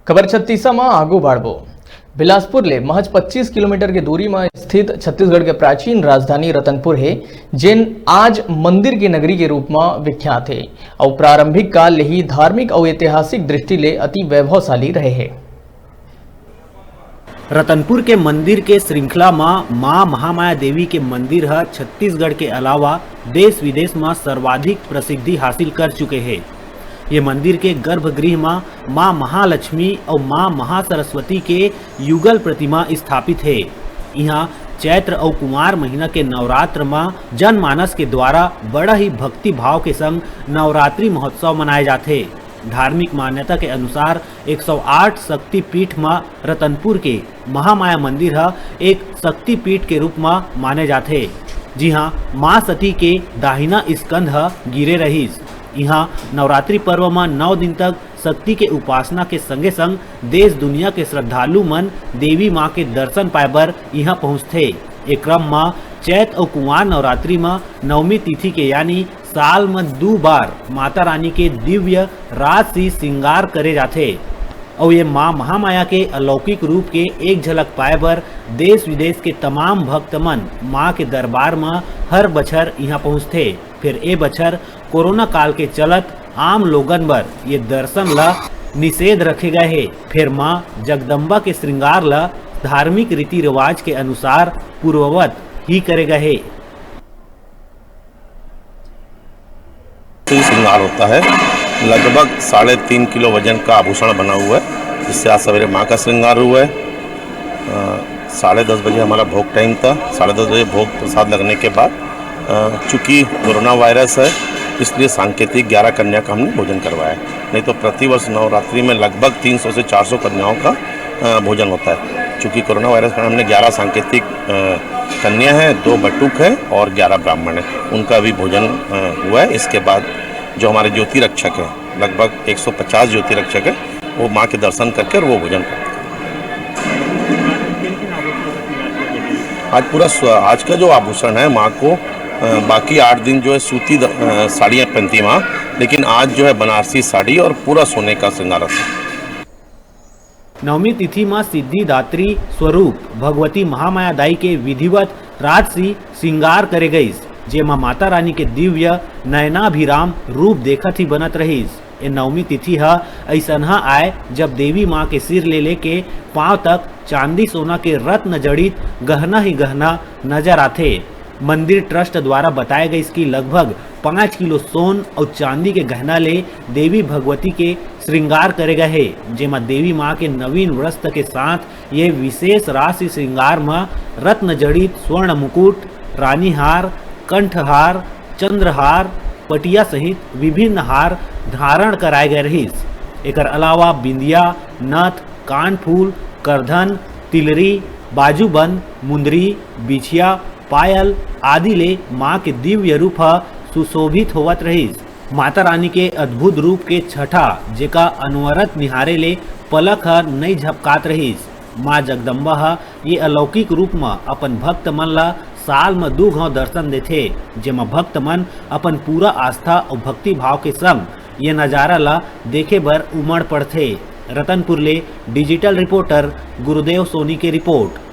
खबर 36 में आगू बाढ़बो। बिलासपुर ले महज 25 किलोमीटर की दूरी में स्थित छत्तीसगढ़ के प्राचीन राजधानी रतनपुर है, जेन आज मंदिर की नगरी के रूप में विख्यात है और प्रारंभिक काल ले ही धार्मिक और ऐतिहासिक दृष्टि ले अति वैभवशाली रहे है। रतनपुर के मंदिर के श्रृंखला में मां महामाया देवी के मंदिर है छत्तीसगढ़ के अलावा देश विदेश में सर्वाधिक प्रसिद्धि हासिल कर चुके हैं। ये मंदिर के गर्भगृह में मां महालक्ष्मी और मां महासरस्वती के युगल प्रतिमा स्थापित है। यहाँ चैत्र और कुमार महीना के नवरात्र में जनमानस के द्वारा बड़ा ही भक्ति भाव के संग नवरात्रि महोत्सव मनाए जाते। धार्मिक मान्यता के अनुसार 108 शक्ति पीठ में रतनपुर के महामाया मंदिर है एक शक्ति पीठ के रूप में माने जाते। जी हाँ, माँ सती के दाहिना स्कंध गिरे रहीस। यहाँ नवरात्रि पर्व में 9 दिन तक शक्ति के उपासना के संगे संग देश दुनिया के श्रद्धालु मन देवी माँ के दर्शन पाए बर यहाँ पहुँचते। एक क्रम में चैत और कुंवार नवरात्रि में नवमी तिथि के यानी साल में 2 बार माता रानी के दिव्य राज सी श्रृंगार करे जाते और ये माँ महामाया के अलौकिक रूप के एक झलक पाए बर देश विदेश के तमाम भक्त मन माँ के दरबार में हर बछर यहाँ पहुँचते। फिर ए बछर कोरोना काल के चलत आम लोगन बर ये दर्शन ला निषेध रखे गए है। फिर माँ जगदम्बा के श्रृंगार ला धार्मिक रीति रिवाज के अनुसार पूर्ववत ही करे गए है। श्रृंगार होता है, लगभग 3.5 किलो वजन का आभूषण बना हुआ है, जिससे आज सवेरे माँ का श्रृंगार हुआ है। 10:30 बजे हमारा भोग टाइम था। 10:30 बजे भोग प्रसाद लगने के बाद चूँकि कोरोना वायरस है इसलिए सांकेतिक 11 कन्या का हमने भोजन करवाया है। नहीं तो प्रतिवर्ष नवरात्रि में लगभग 300 से 400 कन्याओं का भोजन होता है। चूँकि कोरोना वायरस में हमने 11 सांकेतिक कन्या हैं, 2 बटुक हैं और 11 ब्राह्मण हैं, उनका भी भोजन हुआ है। इसके बाद जो हमारे ज्योति रक्षक हैं, लगभग 150 ज्योति रक्षक हैं, वो माँ के दर्शन करके और वो भोजन करते हैं। आज का जो आभूषण है माँ को, बाकी 8 दिन जो है सूती साड़ियाँ पहनती माँ, लेकिन आज जो है बनारसी साड़ी और पूरा सोने का श्रृंगार है। नवमी तिथि में सिद्धिदात्री स्वरूप भगवती महामाया दाई के विधिवत राजसी श्रृंगार करे गईस, जेमा माता रानी के दिव्य नयनाभिराम रूप देखत ही बनत रहीस। ये नवमी तिथि ऐसा आए जब देवी माँ के सिर ले लेके पांव तक चांदी सोना के रत्न जड़ित गहना ही गहना नजर आते। मंदिर ट्रस्ट द्वारा बताया गया इसकी लगभग 5 किलो सोन और चांदी के गहना ले देवी भगवती के श्रृंगार करे गए है, जेमा देवी माँ के नवीन वस्त्र के साथ ये विशेष राशि श्रृंगार में रत्न जड़ित स्वर्ण मुकुट, रानी हार, कंठहार, चंद्रहार, पटिया सहित विभिन्न हार धारण कराए गए रहीस। एकर अलावा बिंदिया, नथ, कानफूल, करधन, तिलरी, बाजूबंद, मुंदरी, बिछिया, पायल आदि ले माँ के दिव्य रूप सुशोभित होवत रहीस। माता रानी के अद्भुत रूप के छठा जेका अनवरत निहारे ले पलक नहीं झपकात रहीस। माँ जगदम्बा ये अलौकिक रूप में अपन भक्त मन ला साल में 2 घाव दर्शन देथे, जेमा भक्त मन अपन पूरा आस्था और भक्ति भाव के संग ये नजारा ला देखे बर उमड़ पड़थे। रतनपुर ले डिजिटल रिपोर्टर गुरुदेव सोनी के रिपोर्ट।